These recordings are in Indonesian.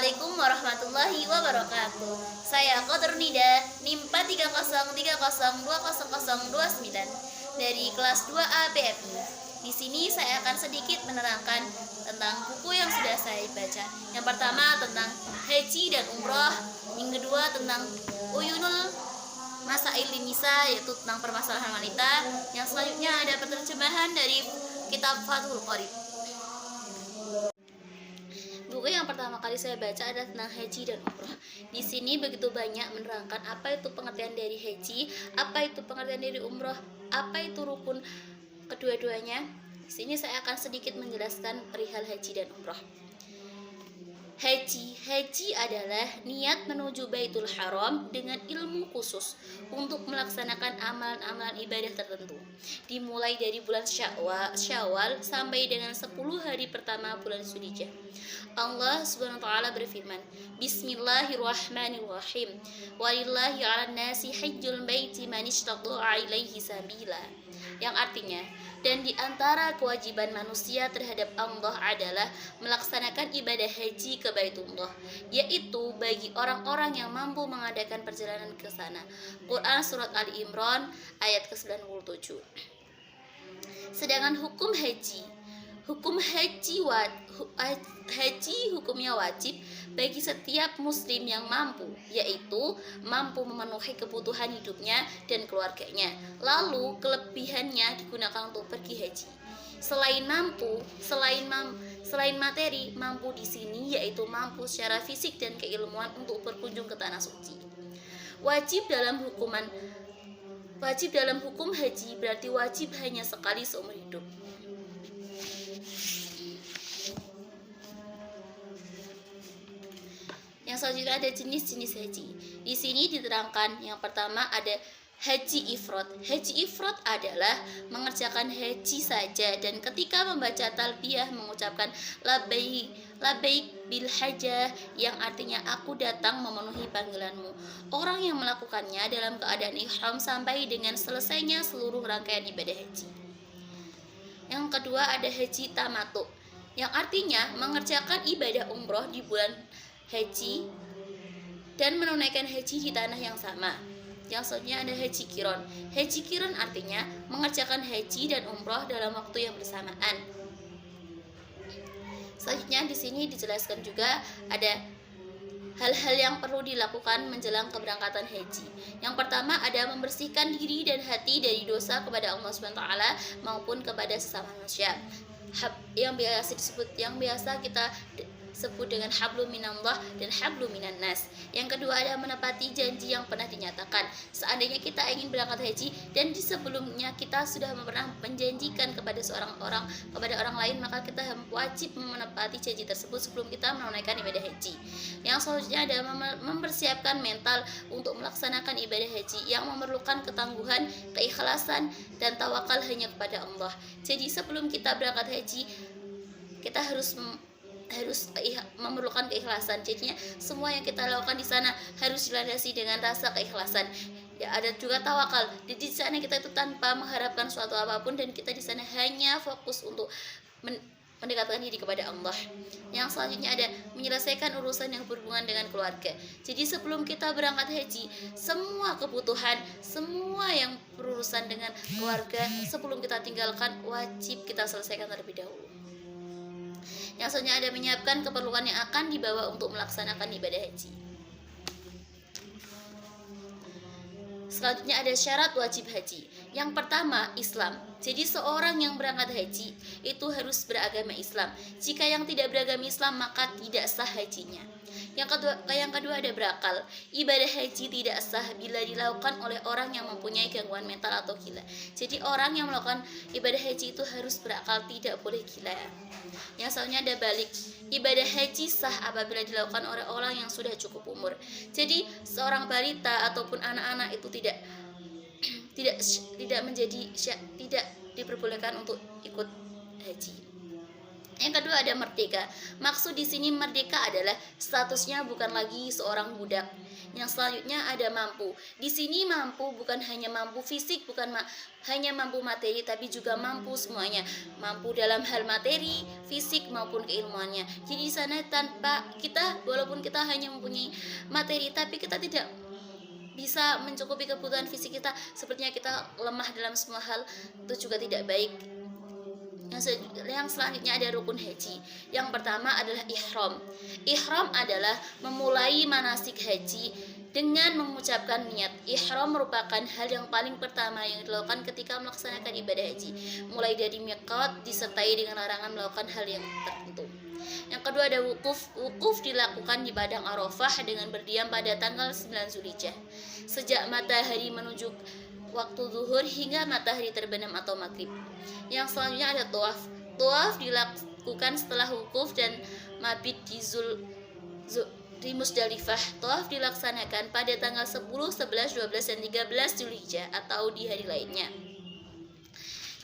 Assalamualaikum warahmatullahi wabarakatuh. Saya Qadr Nida, NIM 43030200029 dari kelas 2A BFI. Di sini saya akan sedikit menerangkan tentang buku yang sudah saya baca. Yang pertama tentang haji dan umroh, yang kedua tentang Uyunul Masailin Nisa, yaitu tentang permasalahan wanita. Yang selanjutnya ada penerjemahan dari kitab Fathul Qorib. Buku yang pertama kali saya baca adalah tentang haji dan umroh. Di sini begitu banyak menerangkan apa itu pengertian dari haji, apa itu pengertian dari umroh, apa itu rukun kedua-duanya. Di sini saya akan sedikit menjelaskan perihal haji dan umroh. Haji adalah niat menuju Baitul Haram dengan ilmu khusus untuk melaksanakan amalan-amalan ibadah tertentu. Dimulai dari bulan Syawal sampai dengan 10 hari pertama bulan Dzulhijjah. Allah Subhanahu wa taala berfirman, Bismillahirrahmanirrahim. Walillahi 'alan nasi hajjul baiti man istata'a ilaihi sabila. Yang artinya, dan di antara kewajiban manusia terhadap Allah adalah melaksanakan ibadah haji ke Baitullah, yaitu bagi orang-orang yang mampu mengadakan perjalanan ke sana. Quran Surat Ali Imran ayat ke-97. Sedangkan hukum haji hukumnya wajib bagi setiap muslim yang mampu, yaitu mampu memenuhi kebutuhan hidupnya dan keluarganya. Lalu kelebihannya digunakan untuk pergi haji. Selain materi, mampu di sini yaitu mampu secara fisik dan keilmuan untuk berkunjung ke tanah suci. Wajib dalam hukum haji berarti wajib hanya sekali seumur hidup. Yang selanjutnya ada jenis-jenis haji. Di sini diterangkan yang pertama ada haji ifrad. Haji ifrad adalah mengerjakan haji saja dan ketika membaca talbiyah mengucapkan labbaik bil hajjah, yang artinya aku datang memenuhi panggilanmu. Orang yang melakukannya dalam keadaan ihram sampai dengan selesainya seluruh rangkaian ibadah haji. Yang kedua ada haji tamattu, yang artinya mengerjakan ibadah umroh di bulan haji dan menunaikan haji di tanah yang sama. Yang selanjutnya ada haji kiron. Haji kiron artinya mengerjakan haji dan umroh dalam waktu yang bersamaan. Selanjutnya di sini dijelaskan juga ada hal-hal yang perlu dilakukan menjelang keberangkatan haji. Yang pertama ada membersihkan diri dan hati dari dosa kepada Allah Subhanahu wa taala maupun kepada sesama manusia. Yang biasa kita sebut dengan hablum minallah dan hablum minan nas. Yang kedua ada menepati janji yang pernah dinyatakan. Seandainya kita ingin berangkat haji dan di sebelumnya kita sudah pernah menjanjikan kepada orang lain, maka kita wajib menepati janji tersebut sebelum kita menunaikan ibadah haji. Yang selanjutnya ada mempersiapkan mental untuk melaksanakan ibadah haji yang memerlukan ketangguhan, keikhlasan dan tawakal hanya kepada Allah. Jadi sebelum kita berangkat haji, kita harus memerlukan keikhlasan. Jadinya semua yang kita lakukan di sana harus dilandasi dengan rasa keikhlasan. Ya, ada juga tawakal. Di sana kita itu tanpa mengharapkan suatu apapun dan kita di sana hanya fokus untuk mendekatkan diri kepada Allah. Yang selanjutnya ada menyelesaikan urusan yang berhubungan dengan keluarga. Jadi sebelum kita berangkat haji, semua kebutuhan, semua yang berurusan dengan keluarga sebelum kita tinggalkan wajib kita selesaikan terlebih dahulu. Yang selanjutnya ada menyiapkan keperluan yang akan dibawa untuk melaksanakan ibadah haji. Selanjutnya ada syarat wajib haji. Yang pertama, Islam. Jadi seorang yang berangkat haji itu harus beragama Islam. Jika yang tidak beragama Islam maka tidak sah hajinya. Yang kedua ada berakal. Ibadah haji tidak sah bila dilakukan oleh orang yang mempunyai gangguan mental atau gila. Jadi orang yang melakukan ibadah haji itu harus berakal, tidak boleh gila. Yang selanjutnya ada balik. Ibadah haji sah apabila dilakukan oleh orang yang sudah cukup umur. Jadi seorang balita ataupun anak-anak itu tidak diperbolehkan untuk ikut haji. Yang kedua ada merdeka. Maksud di sini merdeka adalah statusnya bukan lagi seorang budak. Yang selanjutnya ada mampu. Di sini mampu bukan hanya mampu fisik, bukan hanya mampu materi, tapi juga mampu semuanya. Mampu dalam hal materi, fisik maupun keilmuannya. Jadi di sana tanpa kita, walaupun kita hanya mempunyai materi, tapi kita tidak bisa mencukupi kebutuhan fisik kita, sepertinya kita lemah dalam semua hal, itu juga tidak baik. Yang selanjutnya ada rukun haji. Yang pertama adalah ihram. Ihram adalah memulai manasik haji dengan mengucapkan niat. Ihram merupakan hal yang paling pertama yang dilakukan ketika melaksanakan ibadah haji, mulai dari miqat disertai dengan larangan melakukan hal yang tertentu. Yang kedua ada wukuf. Wukuf dilakukan di padang Arafah dengan berdiam pada tanggal 9 Zulhijjah, sejak matahari menuju waktu zuhur hingga matahari terbenam atau maghrib. Yang selanjutnya ada tawaf. Tawaf dilakukan setelah wukuf dan mabit di Musdalifah. Tawaf dilaksanakan pada tanggal 10, 11, 12, dan 13 Zulhijjah atau di hari lainnya.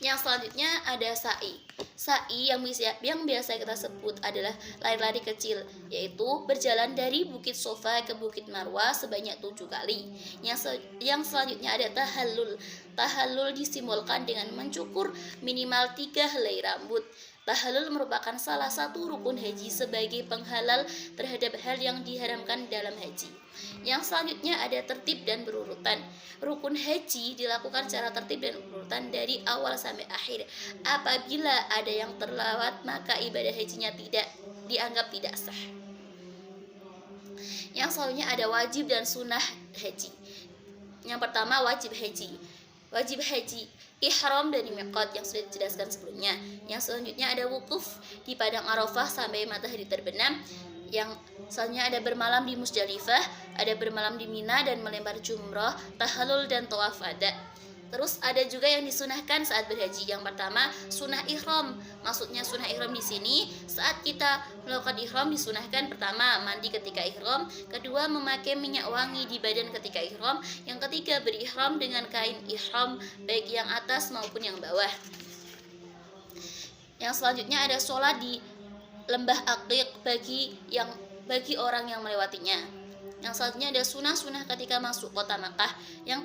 Yang selanjutnya ada sa'i. Sa'i yang biasa kita sebut adalah lari-lari kecil, yaitu berjalan dari Bukit Sofa ke Bukit Marwah sebanyak 7 kali. Yang selanjutnya ada tahallul. Tahallul disimbolkan dengan mencukur minimal 3 helai rambut. Tahallul merupakan salah satu rukun haji sebagai penghalal terhadap hal yang diharamkan dalam haji. Yang selanjutnya ada tertib dan berurutan. Rukun haji dilakukan secara tertib dan berurutan dari awal sampai akhir. Apabila ada yang terlewat, maka ibadah hajinya dianggap tidak sah. Yang selanjutnya ada wajib dan sunnah haji. Yang pertama wajib haji. Wajib haji ihram dari miqat yang sudah dijelaskan sebelumnya. Yang selanjutnya ada wukuf di padang Arafah sampai matahari terbenam. Yang selanjutnya ada bermalam di Musdalifah, ada bermalam di Mina dan melempar jumrah, tahallul dan tawaf wada. Terus ada juga yang disunahkan saat berhaji. Yang pertama sunnah ihram. Maksudnya sunnah ihram di sini saat kita melakukan ihram disunahkan pertama mandi ketika ihram, kedua memakai minyak wangi di badan ketika ihram, yang ketiga berihram dengan kain ihram baik yang atas maupun yang bawah. Yang selanjutnya ada sholat di lembah Aqiq bagi orang yang melewatinya. Yang selanjutnya ada sunah-sunah ketika masuk kota Makkah. Yang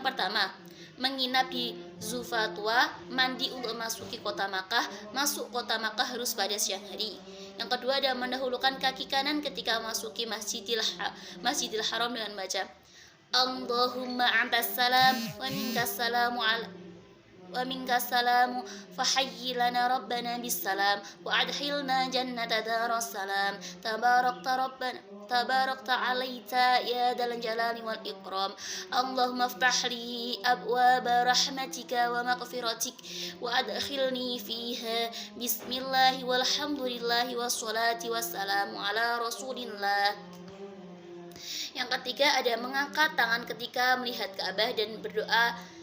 pertama menginap di Zufatwa, mandi untuk memasuki kota Makkah. Masuk kota Makkah harus pada siang hari. Yang kedua ada mendahulukan kaki kanan ketika masuki Masjidil Haram dengan baca Allahumma antas salam wa minkas salamu fahayyi lana rabbana bisalam wa adkhilna jannata daras salam tabarakta alaita ya dal jalali wal ikram Allahumma aftah li abwaba rahmatika wa maghfiratik wa adkhilni fiha bismillahi walhamdulillahi wassalati wassalamu ala rasulillah. Yang ketiga ada mengangkat tangan ketika melihat Ka'bah dan berdoa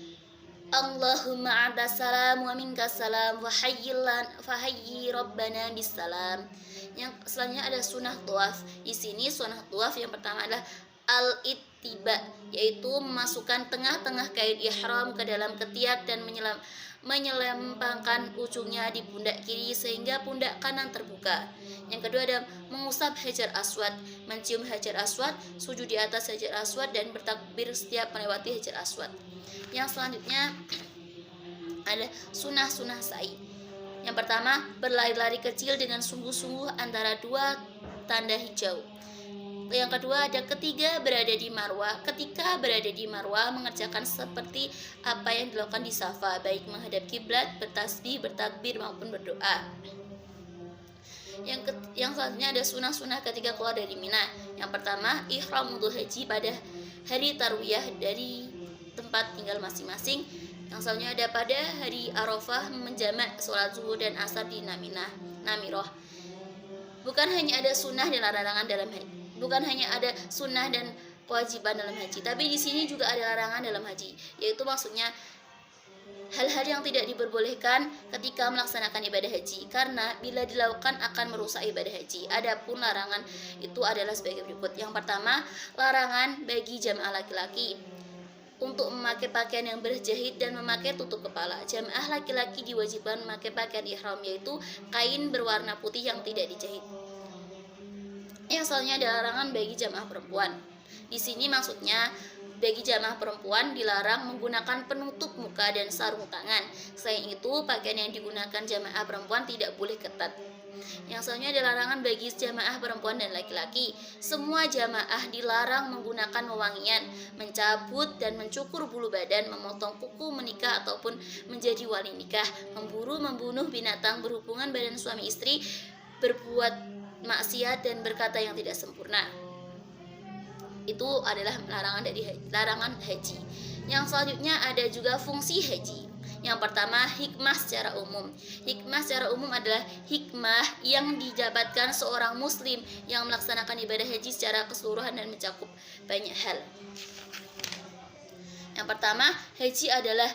Allahumma antas salam wa minkas salam fahayyi rabbana bisalam. Yang selanjutnya ada sunnah tawaf. Di sini sunnah tawaf yang pertama adalah al-ittiba, yaitu memasukkan tengah-tengah kain ihram ke dalam ketiak dan menyelempangkan ujungnya di pundak kiri sehingga pundak kanan terbuka. Yang kedua ada mengusap hajar aswad, mencium hajar aswad, sujud di atas hajar aswad dan bertakbir setiap melewati hajar aswad. Yang selanjutnya ada sunah-sunah sa'i. Yang pertama berlari-lari kecil dengan sungguh-sungguh antara dua tanda hijau. Yang kedua ada ketiga berada di Marwah. Ketika berada di Marwah mengerjakan seperti apa yang dilakukan di Safa, baik menghadap kiblat, bertasbih, bertakbir maupun berdoa. Yang selanjutnya ada sunah-sunah ketika keluar dari Mina. Yang pertama ihram untuk haji pada hari tarwiyah dari tempat tinggal masing-masing. Yang selanjutnya ada pada hari Arafah menjamak sholat zuhur dan asar di Namirah. Bukan hanya ada sunnah dan larangan dalam haji, bukan hanya ada sunnah dan kewajiban dalam haji, tapi di sini juga ada larangan dalam haji, yaitu maksudnya hal-hal yang tidak diperbolehkan ketika melaksanakan ibadah haji, karena bila dilakukan akan merusak ibadah haji. Adapun larangan itu adalah sebagai berikut. Yang pertama, larangan bagi jamaah laki-laki untuk memakai pakaian yang berjahit dan memakai tutup kepala. Jamaah laki-laki diwajibkan memakai pakaian ihram, yaitu kain berwarna putih yang tidak dijahit. Yang selanjutnya adalah larangan bagi jamaah perempuan. Di sini maksudnya bagi jamaah perempuan dilarang menggunakan penutup muka dan sarung tangan. Selain itu, pakaian yang digunakan jamaah perempuan tidak boleh ketat. Yang selanjutnya adalah larangan bagi jamaah perempuan dan laki-laki. Semua jamaah dilarang menggunakan wewangian, mencabut dan mencukur bulu badan, memotong kuku, menikah ataupun menjadi wali nikah, memburu, membunuh binatang, berhubungan badan suami istri, berbuat maksiat dan berkata yang tidak sempurna. Itu adalah larangan haji. Yang selanjutnya ada juga fungsi haji. Yang pertama, hikmah secara umum. Hikmah secara umum adalah hikmah yang didapatkan seorang muslim yang melaksanakan ibadah haji secara keseluruhan dan mencakup banyak hal. Yang pertama, haji adalah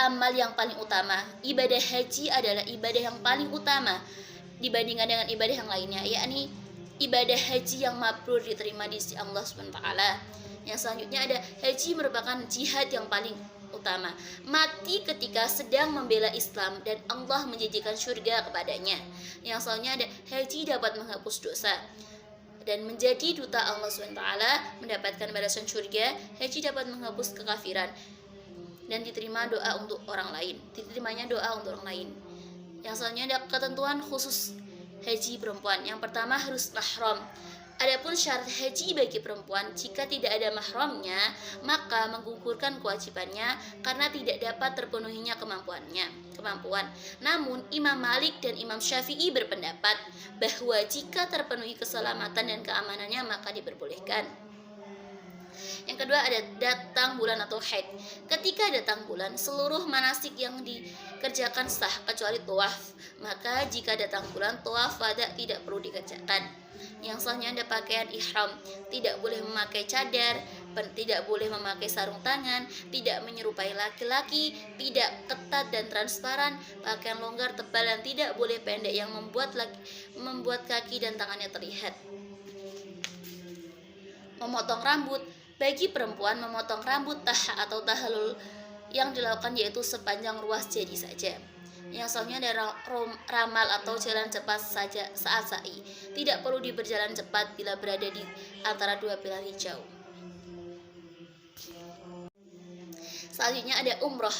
amal yang paling utama. Ibadah haji adalah ibadah yang paling utama dibandingkan dengan ibadah yang lainnya, yakni ibadah haji yang mabrur, diterima di sisi Allah SWT. Yang selanjutnya ada haji merupakan jihad yang paling utama, mati ketika sedang membela Islam dan Allah menjanjikan surga kepadanya. Yang selanjutnya ada haji dapat menghapus dosa dan menjadi duta Allah SWT, mendapatkan balasan surga. Haji dapat menghapus kekafiran dan diterimanya doa untuk orang lain. Yang selanjutnya ada ketentuan khusus haji perempuan. Yang pertama, harus mahram. Adapun syarat haji bagi perempuan, jika tidak ada mahramnya, maka menggugurkan kewajibannya karena tidak dapat terpenuhinya kemampuan. Namun Imam Malik dan Imam Syafi'i berpendapat bahwa jika terpenuhi keselamatan dan keamanannya maka diperbolehkan. Yang kedua ada datang bulan atau haid. Ketika datang bulan, seluruh manasik yang dikerjakan sah kecuali tawaf. Maka jika datang bulan, tawaf wada tidak perlu dikerjakan. Yang selanjutnya ada pakaian ihram. Tidak boleh memakai cadar, tidak boleh memakai sarung tangan, tidak menyerupai laki-laki, tidak ketat dan transparan, pakaian longgar, tebal dan tidak boleh pendek yang membuat kaki dan tangannya terlihat. Memotong rambut. Bagi perempuan, memotong rambut atau tahallul yang dilakukan yaitu sepanjang ruas jari saja. Yang selanjutnya ada ramal atau jalan cepat saja saat sa'i. Tidak perlu berjalan cepat bila berada di antara dua pilar hijau. Selanjutnya ada umroh.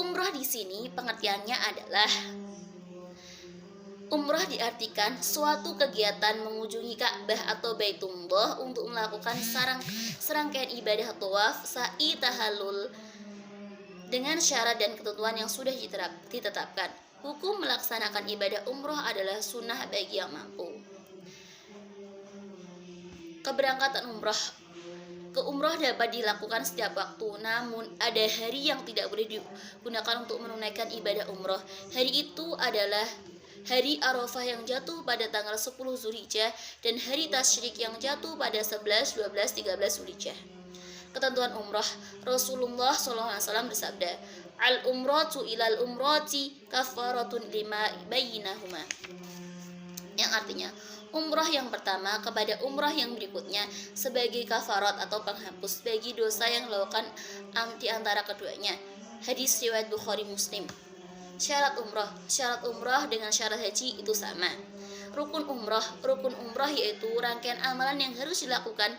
Umroh di sini pengertiannya adalah umroh diartikan suatu kegiatan mengunjungi Ka'bah atau Baitullah untuk melakukan serangkaian ibadah tawaf, sa'i, tahallul dengan syarat dan ketentuan yang sudah ditetapkan. Hukum melaksanakan ibadah umroh adalah sunnah bagi yang mampu. Keberangkatan umroh. Ke umroh dapat dilakukan setiap waktu, namun ada hari yang tidak boleh digunakan untuk menunaikan ibadah umroh. Hari itu adalah hari Arafah yang jatuh pada tanggal 10 Zulhijjah dan hari Tasyrik yang jatuh pada 11, 12, 13 Zulhijjah. Ketentuan umrah. Rasulullah SAW bersabda, al-umratu ilal umrati kafaratun lima bainahuma. Yang artinya, umrah yang pertama kepada umrah yang berikutnya sebagai kafarat atau penghapus bagi dosa yang dilakukan di antara keduanya. Hadis riwayat Bukhari Muslim. Syarat umrah dengan syarat haji itu sama. Rukun umrah yaitu rangkaian amalan yang harus dilakukan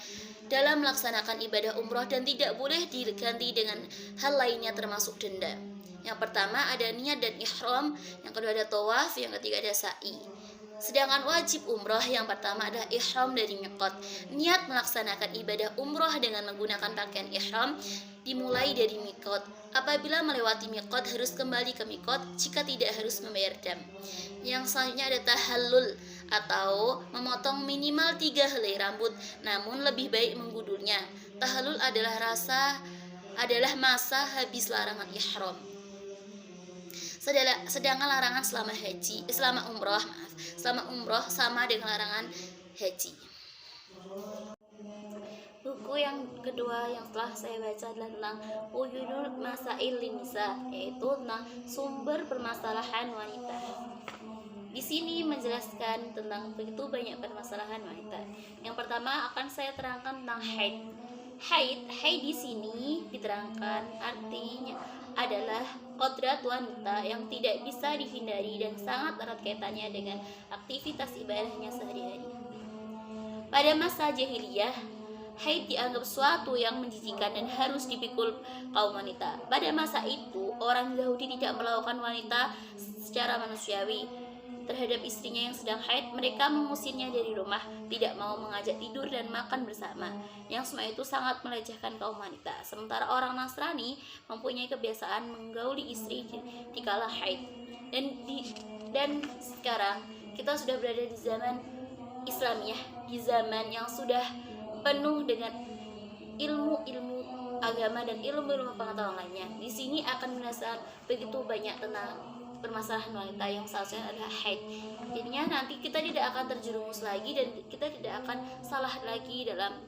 dalam melaksanakan ibadah umrah dan tidak boleh diganti dengan hal lainnya termasuk denda. Yang pertama ada niat dan ihram, yang kedua ada tawaf, yang ketiga ada sa'i. Sedangkan wajib umrah yang pertama adalah ihram dari miqat. Niat melaksanakan ibadah umrah dengan menggunakan pakaian ihram dimulai dari miqat. Apabila melewati miqat harus kembali ke miqat, jika tidak harus membayar dam. Yang selanjutnya ada tahallul atau memotong minimal 3 helai rambut, namun lebih baik menggundulnya. Tahallul adalah masa habis larangan ihram. Sedangkan larangan selama umroh sama dengan larangan haji. Buku yang kedua yang telah saya baca adalah tentang Uyunul Masail Nisa, yaitu tentang sumber permasalahan wanita. Di sini menjelaskan tentang begitu banyak permasalahan wanita. Yang pertama akan saya terangkan tentang haid. Haid di sini diterangkan artinya adalah kodrat wanita yang tidak bisa dihindari dan sangat erat kaitannya dengan aktivitas ibadahnya sehari-hari. Pada masa jahiliyah, haid dianggap suatu yang menjijikan dan harus dipikul kaum wanita. Pada masa itu, orang Yahudi tidak melakukan wanita secara manusiawi terhadap istrinya yang sedang haid. Mereka mengusirnya dari rumah, tidak mau mengajak tidur dan makan bersama, yang semua itu sangat melecehkan kaum wanita. Sementara orang Nasrani mempunyai kebiasaan menggauli istri di kala haid. Dan sekarang kita sudah berada di zaman Islamiyah, di zaman yang sudah penuh dengan ilmu-ilmu agama dan ilmu-ilmu pengetahuan lainnya. Di sini akan menjelaskan begitu banyak tentang permasalahan wanita yang seharusnya adalah haid. Jadinya nanti kita tidak akan terjerumus lagi dan kita tidak akan salah lagi dalam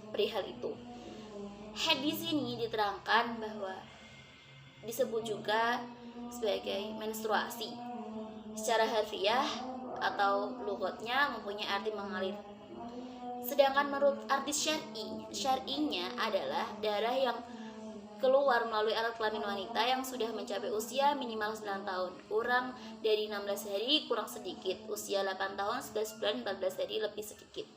perihal itu. Haid di sini diterangkan bahwa disebut juga sebagai menstruasi. Secara harfiah atau lughatnya mempunyai arti mengalir. Sedangkan menurut arti syar'inya adalah darah yang keluar melalui alat kelamin wanita yang sudah mencapai usia minimal 9 tahun, kurang dari 16 hari, kurang sedikit, usia 8 tahun, 11 bulan, 14 hari, lebih sedikit.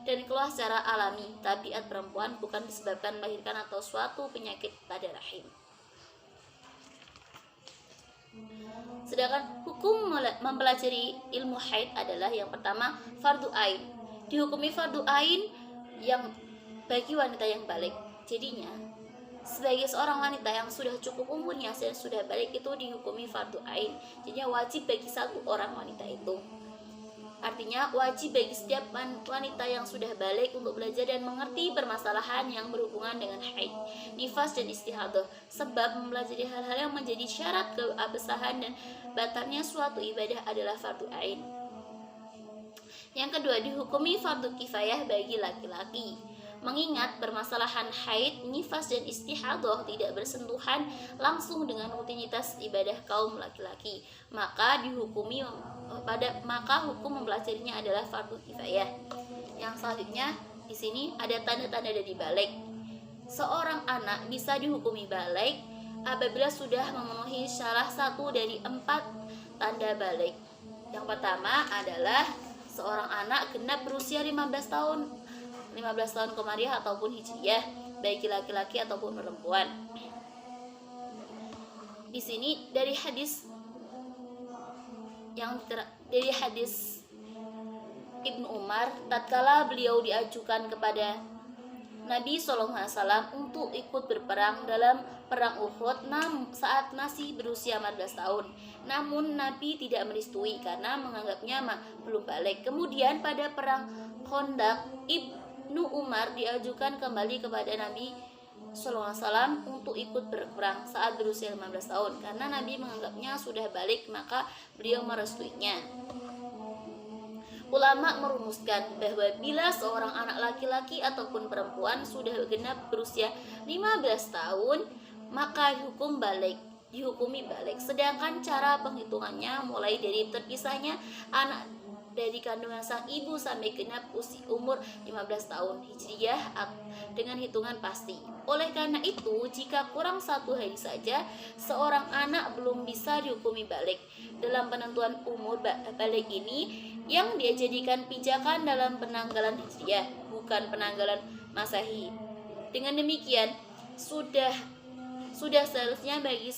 Dan keluar secara alami, tabiat perempuan bukan disebabkan melahirkan atau suatu penyakit pada rahim. Sedangkan hukum mempelajari ilmu haid adalah yang pertama, fardu ain. Dihukumi fardu ain yang bagi wanita yang balik. Jadinya sebagai seorang wanita yang sudah cukup umurnya dan sudah balik itu dihukumi fardu ain. Jadinya wajib bagi satu orang wanita itu. Artinya wajib bagi setiap wanita yang sudah balik untuk belajar dan mengerti permasalahan yang berhubungan dengan haid, nifas dan istihadah. Sebab mempelajari hal-hal yang menjadi syarat keabsahan dan batalnya suatu ibadah adalah fardu ain. Yang kedua, dihukumi fardu kifayah bagi laki-laki. Mengingat permasalahan haid, nifas dan istihadah tidak bersentuhan langsung dengan rutinitas ibadah kaum laki-laki, maka hukum mempelajarinya adalah fardu kifayah. Yang selanjutnya di sini ada tanda-tanda dari balik. Seorang anak bisa dihukumi balik apabila sudah memenuhi salah satu dari 4 tanda balik. Yang pertama adalah seorang anak genap berusia 15 tahun Komariah ataupun Hijriyah, baik laki-laki ataupun perempuan. Di sini dari hadis Ibnu Umar, tatkala beliau diajukan kepada Nabi SAW untuk ikut berperang dalam perang Uhud saat masih berusia 14 tahun. Namun Nabi tidak merestui karena menganggapnya belum balik. Kemudian pada perang Khandaq, Ibnu Umar diajukan kembali kepada Nabi SAW untuk ikut berperang saat berusia 15 tahun. Karena Nabi menganggapnya sudah balik, maka beliau merestuinya. Ulama merumuskan bahwa bila seorang anak laki-laki ataupun perempuan sudah genap berusia 15 tahun, maka dihukumi balik. Sedangkan cara penghitungannya mulai dari terpisahnya anak dari kandungan sang ibu sampai genap umur 15 tahun Hijriyah dengan hitungan pasti. Oleh karena itu, jika kurang 1 hari saja seorang anak belum bisa dihukumi balik. Dalam penentuan umur balik ini yang dia jadikan pijakan dalam penanggalan Hijriyah, bukan penanggalan Masehi. Dengan demikian, sudah seharusnya bagi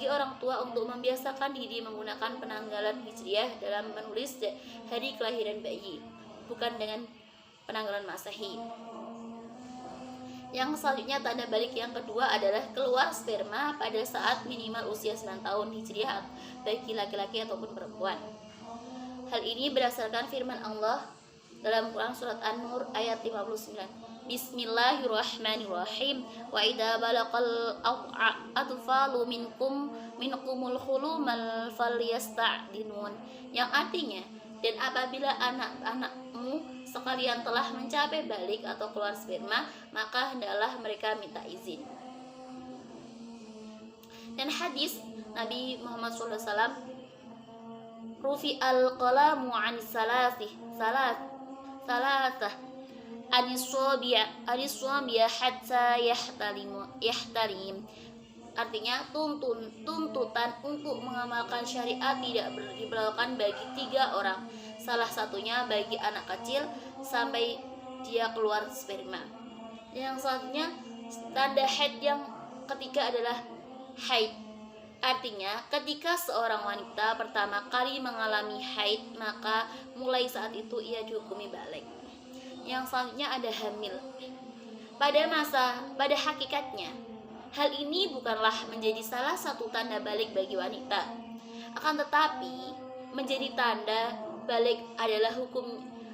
orang tua untuk membiasakan diri menggunakan penanggalan Hijriyah dalam menulis hari kelahiran bayi, bukan dengan penanggalan Masehi. Yang selanjutnya tanda balik yang kedua adalah keluar sperma pada saat minimal usia 9 tahun Hijriyah bagi laki-laki ataupun perempuan. Hal ini berdasarkan firman Allah dalam Quran surat An-Nur ayat 59. Bismillahirrahmanirrahim. Wa idza balaqal atfalu minkumul khulumal falyasta'dinun. Yang artinya, dan apabila anak-anakmu sekalian telah mencapai balik atau keluar sperma, maka hendaklah mereka minta izin. Dan hadis Nabi Muhammad SAW, Rufi al-qalamu an salasah aniswabiya hatta yahtalim. Artinya tuntutan untuk mengamalkan syariat tidak diberlakukan bagi 3 orang. Salah satunya bagi anak kecil sampai dia keluar sperma. Yang selanjutnya tanda haid yang ketiga adalah haid. Artinya ketika seorang wanita pertama kali mengalami haid, maka mulai saat itu ia dihukumi balik. Yang selanjutnya ada hamil. Pada hakikatnya hal ini bukanlah menjadi salah satu tanda balik bagi wanita. Akan tetapi menjadi tanda balik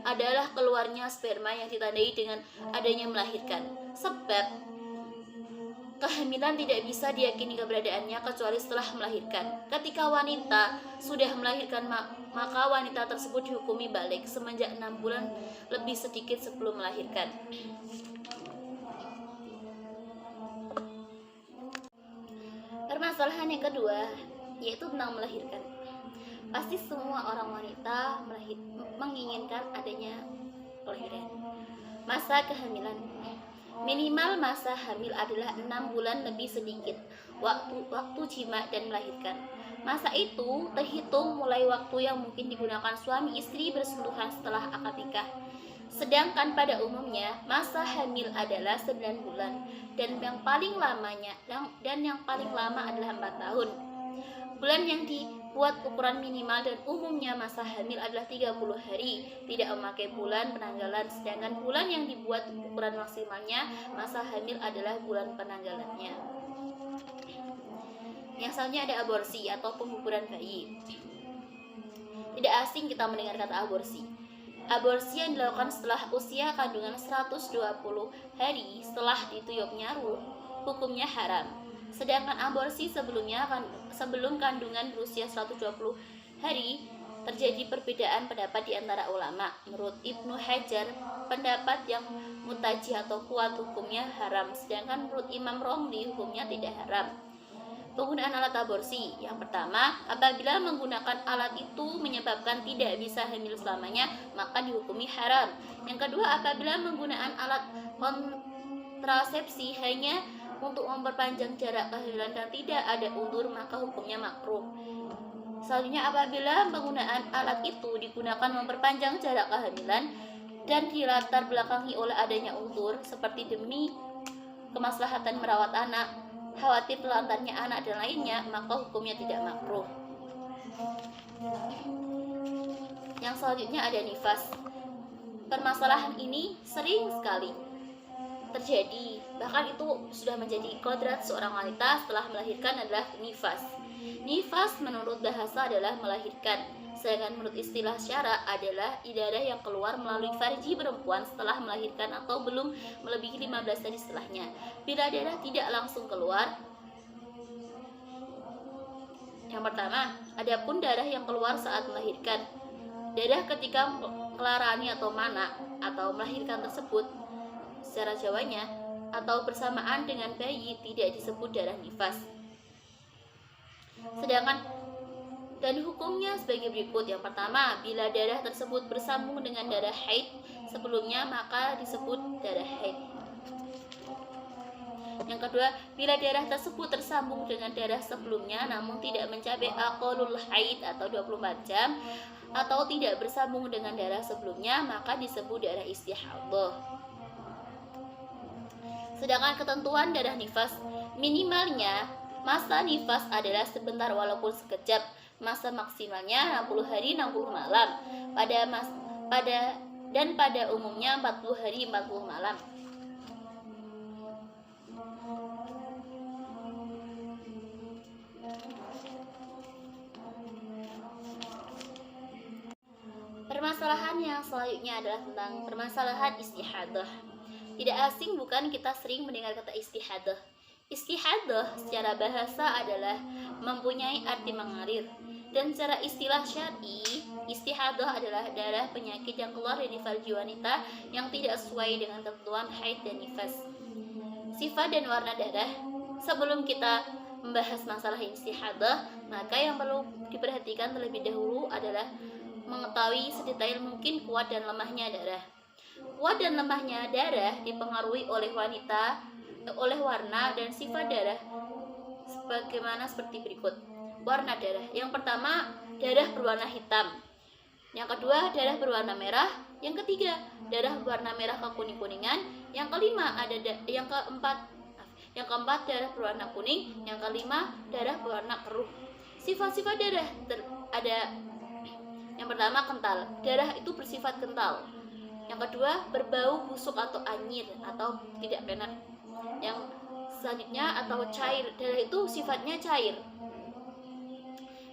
adalah keluarnya sperma yang ditandai dengan adanya melahirkan. Sebab kehamilan tidak bisa diyakini keberadaannya kecuali setelah melahirkan. Ketika wanita sudah melahirkan, maka wanita tersebut dihukumi balik semenjak 6 bulan lebih sedikit sebelum melahirkan. Permasalahan yang kedua yaitu tentang melahirkan. Pasti semua orang wanita menginginkan adanya kelahiran. Masa kehamilan. Minimal masa hamil adalah 6 bulan lebih sedikit waktu jima dan melahirkan. Masa itu terhitung mulai waktu yang mungkin digunakan suami istri bersentuhan setelah akad nikah. Sedangkan pada umumnya masa hamil adalah 9 bulan dan yang paling lama adalah 4 tahun. Bulan yang dibuat ukuran minimal dan umumnya masa hamil adalah 30 hari, tidak memakai bulan penanggalan, sedangkan bulan yang dibuat ukuran maksimalnya masa hamil adalah bulan penanggalannya. Yang selanjutnya ada aborsi atau penguburan bayi. Tidak asing kita mendengar kata aborsi. Aborsi yang dilakukan setelah usia kandungan 120 hari setelah dituyupnya ruh, hukumnya haram. Sedangkan aborsi sebelum kandungan berusia 120 hari terjadi perbedaan pendapat di antara ulama. Menurut Ibnu Hajar, pendapat yang mutajih atau kuat hukumnya haram, sedangkan menurut Imam Romli hukumnya tidak haram. Penggunaan alat aborsi. Yang pertama, apabila menggunakan alat itu menyebabkan tidak bisa hamil selamanya, maka dihukumi haram. Yang kedua, apabila menggunakan alat kontrasepsi hanya untuk memperpanjang jarak kehamilan dan tidak ada undur, maka hukumnya makruh. Selanjutnya, apabila penggunaan alat itu digunakan memperpanjang jarak kehamilan dan dilatar belakangi oleh adanya undur seperti demi kemaslahatan merawat anak, khawatir telantarnya anak dan lainnya, maka hukumnya tidak makruh. Yang selanjutnya ada nifas. Permasalahan ini sering sekali terjadi, bahkan itu sudah menjadi kodrat seorang wanita setelah melahirkan adalah nifas. Nifas menurut bahasa adalah melahirkan, sedangkan menurut istilah syara adalah darah yang keluar melalui farji perempuan setelah melahirkan atau belum melebihi 15 hari setelahnya. Bila darah tidak langsung keluar, yang pertama, adapun darah yang keluar saat melahirkan, darah ketika melarani atau mana atau melahirkan tersebut secara Jawanya atau bersamaan dengan bayi tidak disebut darah nifas. Sedangkan dan hukumnya sebagai berikut. Yang pertama, bila darah tersebut bersambung dengan darah haid sebelumnya maka disebut darah haid. Yang kedua, bila darah tersebut tersambung dengan darah sebelumnya namun tidak mencapai aqallul haid atau 24 jam atau tidak bersambung dengan darah sebelumnya maka disebut darah istihadah. Sedangkan ketentuan darah nifas, minimalnya masa nifas adalah sebentar walaupun sekejap. Masa maksimalnya 60 hari 60 malam. Pada umumnya 40 hari 40 malam. Permasalahan yang selanjutnya adalah tentang permasalahan istihadah. Tidak asing bukan kita sering mendengar kata istihadah. Istihadah secara bahasa adalah mempunyai arti mengalir, dan secara istilah syar'i, istihadah adalah darah penyakit yang keluar dari farji wanita yang tidak sesuai dengan ketentuan haid dan nifas. Sifat dan warna darah. Sebelum kita membahas masalah istihadah, maka yang perlu diperhatikan terlebih dahulu adalah mengetahui sedetail mungkin kuat dan lemahnya darah. Kuat dan lemahnya darah dipengaruhi oleh warna dan sifat darah sebagaimana seperti berikut. Warna darah. Yang pertama, darah berwarna hitam. Yang kedua, darah berwarna merah. Yang ketiga, darah berwarna merah kekuning-kuningan. Yang kelima, yang keempat, darah berwarna kuning. Yang kelima, darah berwarna keruh. Sifat-sifat darah ada. Yang pertama, kental. Darah itu bersifat kental. Yang kedua, berbau busuk atau anyir atau tidak enak. Yang selanjutnya atau cair. Darah itu sifatnya cair.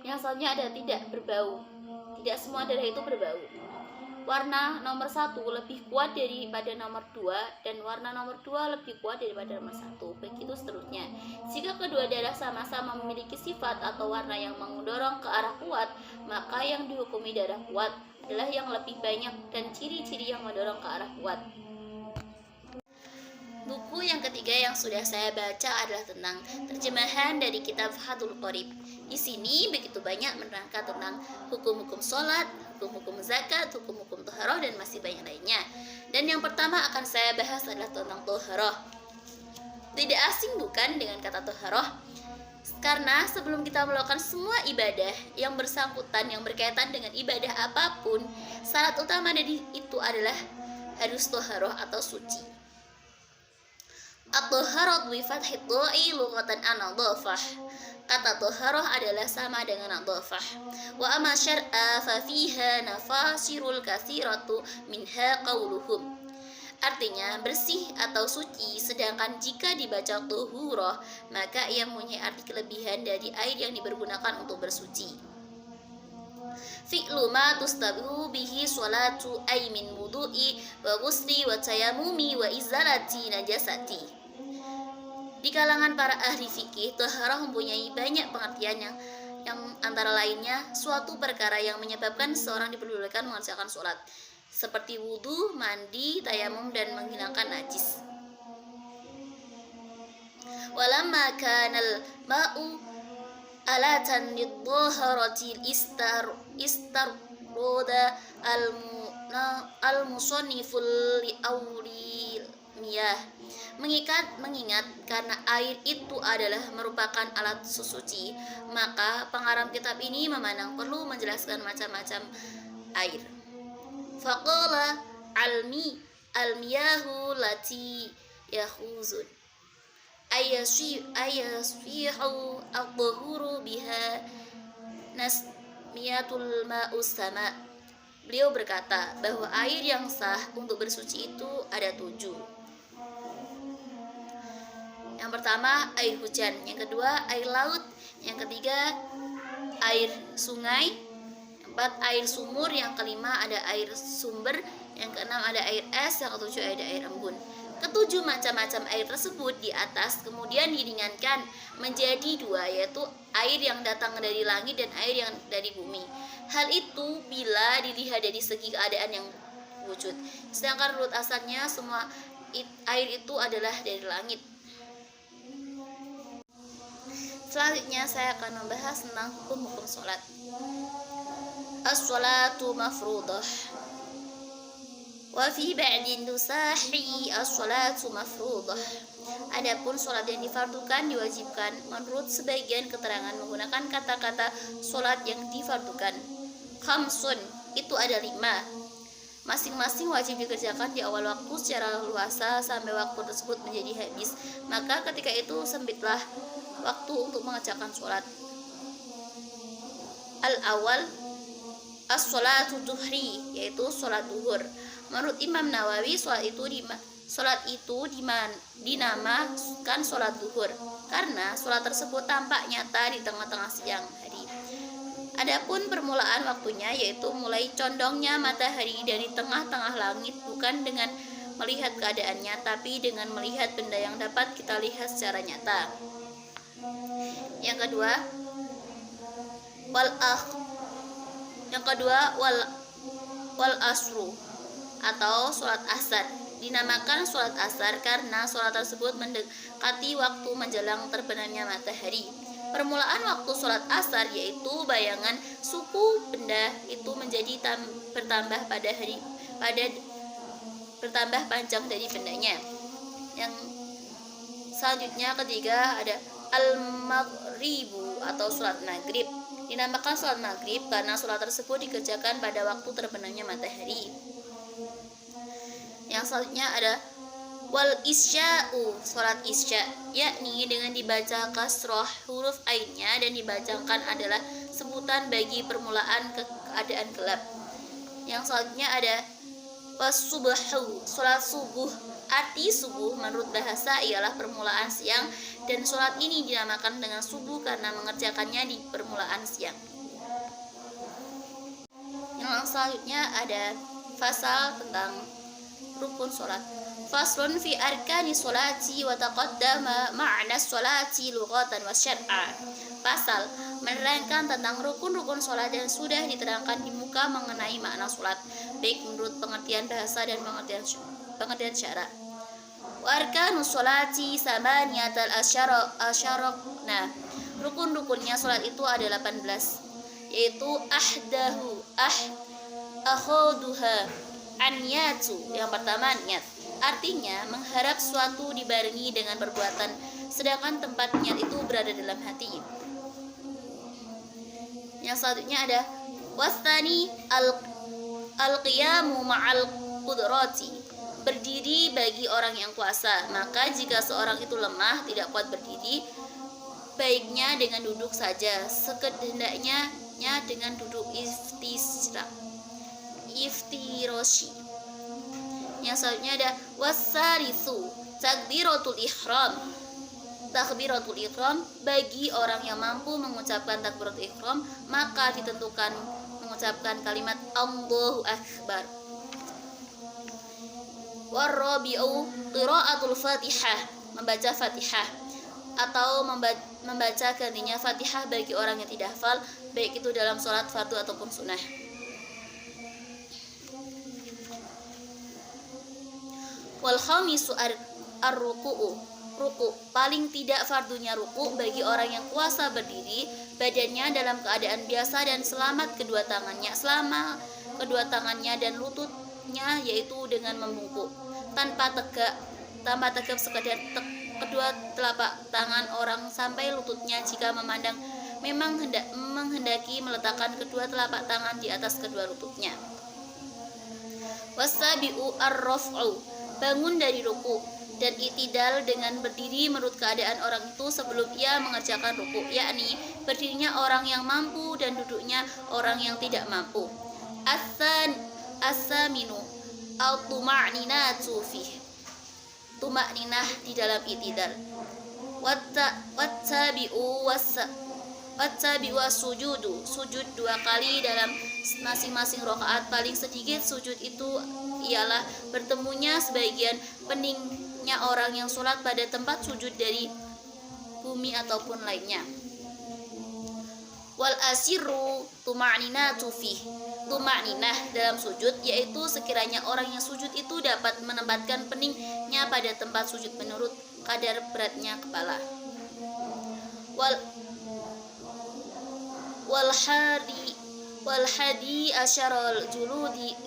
Yang selanjutnya ada tidak berbau. Tidak semua darah itu berbau. Warna nomor 1 lebih kuat daripada nomor 2 dan warna nomor 2 lebih kuat daripada nomor 1. Begitu seterusnya. Jika kedua darah sama-sama memiliki sifat atau warna yang mendorong ke arah kuat, maka yang dihukumi darah kuat adalah yang lebih banyak dan ciri-ciri yang mendorong ke arah kuat. Buku yang ketiga yang sudah saya baca adalah tentang terjemahan dari kitab Fathul Qorib. Di sini begitu banyak menerangkan tentang hukum-hukum sholat, hukum-hukum zakat, hukum-hukum toharoh, dan masih banyak lainnya. Dan yang pertama akan saya bahas adalah tentang toharoh. Tidak asing bukan dengan kata toharoh? Karena sebelum kita melakukan semua ibadah yang bersangkutan, yang berkaitan dengan ibadah apapun, syarat utama dari itu adalah harus toharoh atau suci. At-toharoh bi fathid dha'i lughatan an-nadhafah. Kata toharoh adalah sama dengan nadhafah. Wa amma syar'a fa fiha nafasirul katsiratu minha qauluhum. Artinya bersih atau suci, sedangkan jika dibaca tuhurah maka ia mempunyai arti kelebihan dari air yang dipergunakan untuk bersuci. Fi'lu ma tustabihu bihi sholatu ay min wudu'i wa ghusli wa tayammumi wa izalati najasati. Di kalangan para ahli fikih, taharah mempunyai banyak pengertian yang antara lainnya suatu perkara yang menyebabkan seseorang diperbolehkan mengerjakan sholat, seperti wudhu, mandi, tayamum, dan menghilangkan najis. Walamma kanal ma'u alatan lidhaharati istarroda al-musanniful li'awlil miyah. Mengingat karena air itu adalah merupakan alat sesuci, maka pengarang kitab ini memandang perlu menjelaskan macam-macam air. Faqala al-miyahu lati yakhuzun ayasfihu al-dhuhuru biha nasmiyatul ma'us sama. Beliau berkata bahwa air yang sah untuk bersuci itu ada 7. Yang pertama air hujan, yang kedua air laut, yang ketiga air sungai, yang keempat air sumur, yang kelima ada air sumber, yang keenam ada air es, yang ketujuh ada air embun. Ketujuh macam-macam air tersebut di atas kemudian diringankan menjadi 2, yaitu air yang datang dari langit dan air yang dari bumi. Hal itu bila dilihat dari segi keadaan yang wujud. Sedangkan menurut asalnya semua air itu adalah dari langit. Selanjutnya saya akan membahas tentang hukum-hukum sholat. As-sholatu mafruḍah. Wa fi ba'din nusahi as-sholatu mafruḍah. Adapun sholat yang difardukan diwajibkan menurut sebagian keterangan menggunakan kata-kata sholat yang difardukan. Khamsun, itu ada 5. Masing-masing wajib dikerjakan di awal waktu secara luasa sampai waktu tersebut menjadi habis. Maka ketika itu sempitlah waktu untuk mengerjakan sholat. Al-awal as-sholatu duhri, yaitu sholat duhur. Menurut Imam Nawawi, sholat itu dinamakan sholat duhur karena sholat tersebut tampak nyata di tengah-tengah siang hari. Adapun permulaan waktunya yaitu mulai condongnya matahari dari tengah-tengah langit, bukan dengan melihat keadaannya tapi dengan melihat benda yang dapat kita lihat secara nyata. Yang kedua wal asru atau sholat asar. Dinamakan sholat asar karena sholat tersebut mendekati waktu menjelang terbenamnya matahari. Permulaan waktu sholat asar yaitu bayangan suku benda itu menjadi bertambah pada bertambah panjang dari bendanya. Yang selanjutnya ketiga ada al-maghribu atau sholat maghrib. Dinamakan sholat maghrib karena sholat tersebut dikerjakan pada waktu terbenamnya matahari. Yang selanjutnya ada wal isya'u, sholat isya, yakni dengan dibaca kasroh huruf ainnya dan dibacakan adalah sebutan bagi permulaan keadaan gelap. Yang selanjutnya ada wasubahu, sholat subuh. Arti subuh menurut bahasa ialah permulaan siang, dan sholat ini dinamakan dengan subuh karena mengerjakannya di permulaan siang. Yang selanjutnya ada fasal tentang rukun sholat. Faslun fi arkani sholati wa taqaddama ma'na sholati lughatan wa syar'a. Pasal menerangkan tentang rukun-rukun sholat dan sudah diterangkan di muka mengenai makna sholat, baik menurut pengertian bahasa dan pengertian syara. Wa arkanu sholati samaniyatal asyara. Nah, rukun-rukunnya sholat itu ada 18, yaitu akhoduha, an-niyatu. Yang pertama niat, artinya mengharap suatu dibarengi dengan perbuatan, sedangkan tempat niat itu berada dalam hati. Yang selanjutnya ada wastani al-qiyamu ma'al qudrati, berdiri bagi orang yang kuasa. Maka jika seorang itu lemah, tidak kuat berdiri, baiknya dengan duduk saja, sekedendaknya dengan duduk iftiroshi. Yang selanjutnya ada wasarisu takbiratul ihram. Takbiratul ihram bagi orang yang mampu mengucapkan takbiratul ihram, maka ditentukan mengucapkan kalimat Allahu Akbar. Warabi'u qiraatul Fatihah, membaca Fatihah atau membaca gantinya Fatihah bagi orang yang tidak hafal, baik itu dalam sholat fardu ataupun sunnah. Wal khamisu ar-ruku'u, ruku, paling tidak fardunya ruku bagi orang yang kuasa berdiri badannya dalam keadaan biasa dan selama kedua tangannya dan lututnya, yaitu dengan membungkuk tanpa tegap sekadar kedua telapak tangan orang sampai lututnya jika memang menghendaki meletakkan kedua telapak tangan di atas kedua lututnya. Wasabi'u ar-raf'u, bangun dari ruku, dan i'tidal dengan berdiri menurut keadaan orang itu sebelum ia mengerjakan ruku, yakni berdirinya orang yang mampu dan duduknya orang yang tidak mampu. As-saminu al-tuma'ninatu fih, tuma'ninah di dalam i'tidal. Wattabi'u sujudu, sujud 2 kali dalam masing-masing rakaat. Paling sedikit sujud itu ialah bertemunya sebagian peningnya orang yang sholat pada tempat sujud dari bumi ataupun lainnya. Wal asiru tuma'ninatu fih, tuma'ninah dalam sujud yaitu sekiranya orang yang sujud itu dapat menempatkan peningnya pada tempat sujud menurut kadar beratnya kepala. Wal hadi asyarul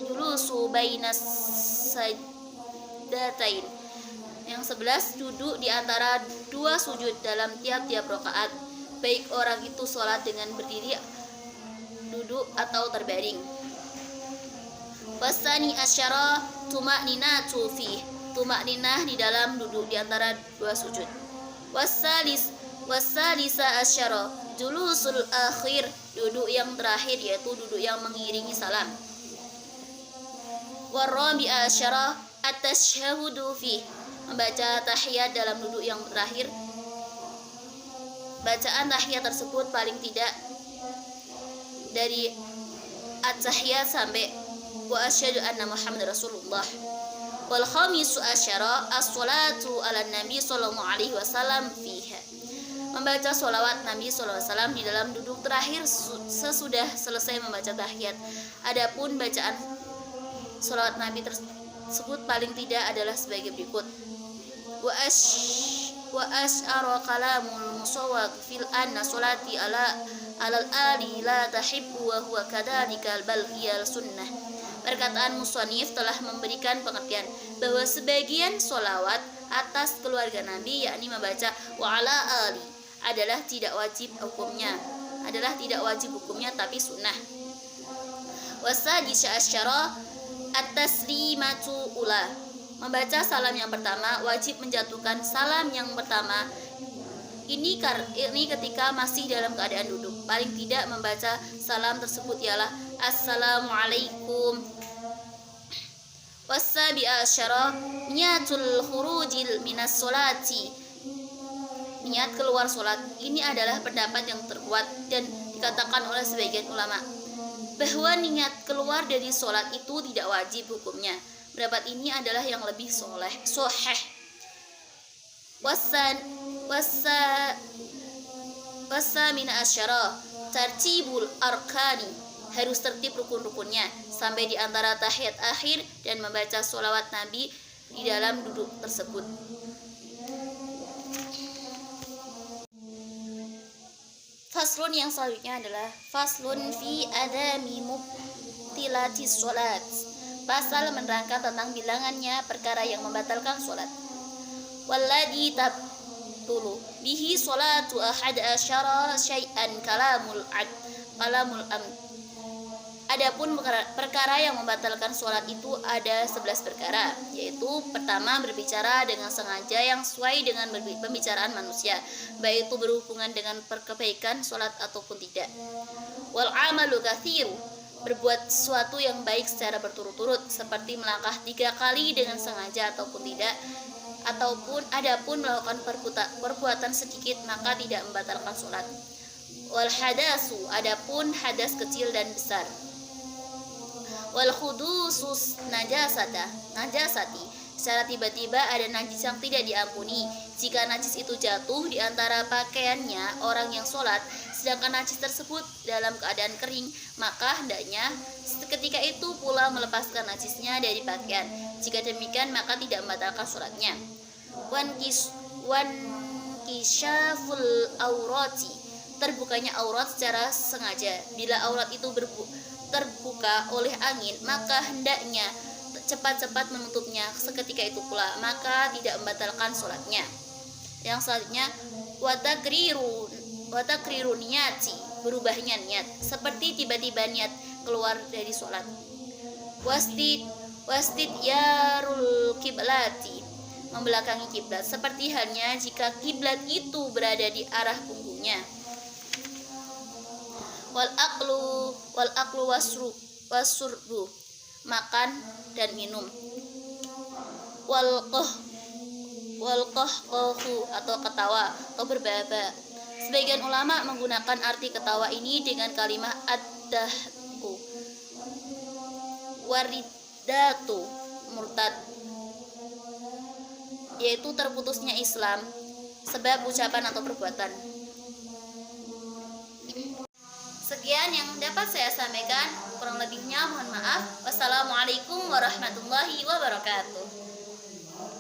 julusu bainas sajdatain. Yang 11 duduk di antara 2 sujud dalam tiap-tiap rakaat, baik orang itu sholat dengan berdiri, duduk atau terbaring. Wasani asyara tuma'ninatu fih, tuma'ninah di dalam duduk di antara 2 sujud. Wasalisa asyara julusul akhir, duduk yang terakhir yaitu duduk yang mengiringi salam. Warabi'a asyara at-tashahhudu fi, membaca tahiyat dalam duduk yang terakhir. Bacaan tahiyat tersebut paling tidak dari at-tahiyat sampai wa asyhadu anna Muhammadar Rasulullah. Wal khamisu asyara as-salatu ala nabi sallallahu alaihi wasallam fiha, membaca sholawat Nabi SAW di dalam duduk terakhir sesudah selesai membaca tahiyat. Adapun bacaan sholawat Nabi tersebut paling tidak adalah sebagai berikut. Wa asy'ara kalamul musawwaq fil anna sholati alal ali la tahibbu wa huwa kadzalikal bal hiyal sunnah. Perkataan musonif telah memberikan pengertian bahwa sebagian sholawat atas keluarga Nabi, yakni membaca wa ala ali, adalah tidak wajib hukumnya tapi sunnah. Wasadis asyara at-taslimatu ula, membaca salam yang pertama wajib menjatuhkan salam yang pertama ini ketika masih dalam keadaan duduk. Paling tidak membaca salam tersebut ialah assalamualaikum. Wasabi'a asyara niyatul khurujil minas sholati, niat keluar sholat. Ini adalah pendapat yang terkuat dan dikatakan oleh sebagian ulama bahwa niat keluar dari sholat itu tidak wajib hukumnya. Pendapat ini adalah yang lebih sahih. Wasamina asyara tartibul arkani, harus tertib rukun-rukunnya sampai di antara tahiyat akhir dan membaca sholawat Nabi di dalam duduk tersebut. Faslun yang selanjutnya adalah faslun fi adami mubtilatis sholat, pasal menerangkan tentang bilangannya perkara yang membatalkan sholat. Walladhi tabtulu bihi sholatu ahad asyara syai'an kalamul amd. Adapun perkara yang membatalkan sholat itu ada 11 perkara, yaitu pertama, berbicara dengan sengaja yang sesuai dengan pembicaraan manusia, baik itu berhubungan dengan kebaikan sholat ataupun tidak. Wal amalu kathiru, berbuat sesuatu yang baik secara berturut-turut, seperti melangkah 3 kali dengan sengaja ataupun tidak. Adapun melakukan perbuatan sedikit maka tidak membatalkan sholat. Wal hadasu, adapun hadas kecil dan besar. Wal khudusus najasati, secara tiba-tiba ada najis yang tidak diampuni. Jika najis itu jatuh di antara pakaiannya orang yang sholat, sedangkan najis tersebut dalam keadaan kering, maka hendaknya ketika itu pula melepaskan najisnya dari pakaian. Jika demikian maka tidak membatalkan sholatnya. Wan kisyaful aurati, terbukanya aurat secara sengaja. Bila aurat itu terbuka oleh angin, maka hendaknya cepat-cepat menutupnya seketika itu pula, maka tidak membatalkan sholatnya. Yang selanjutnya watakriru niyati, berubahnya niat, seperti tiba-tiba niat keluar dari sholat. Wastid yarul kiblati, membelakangi kiblat, seperti halnya jika kiblat itu berada di arah punggungnya. Wal aklu wasurbu, makan dan minum. Wal qahqahu, atau ketawa atau berbahak. Sebagian ulama menggunakan arti ketawa ini dengan kalimat ad-dahku. Waridatu, murtad, yaitu terputusnya Islam sebab ucapan atau perbuatan. Sekian yang dapat saya sampaikan, kurang lebihnya mohon maaf. Wassalamualaikum warahmatullahi wabarakatuh.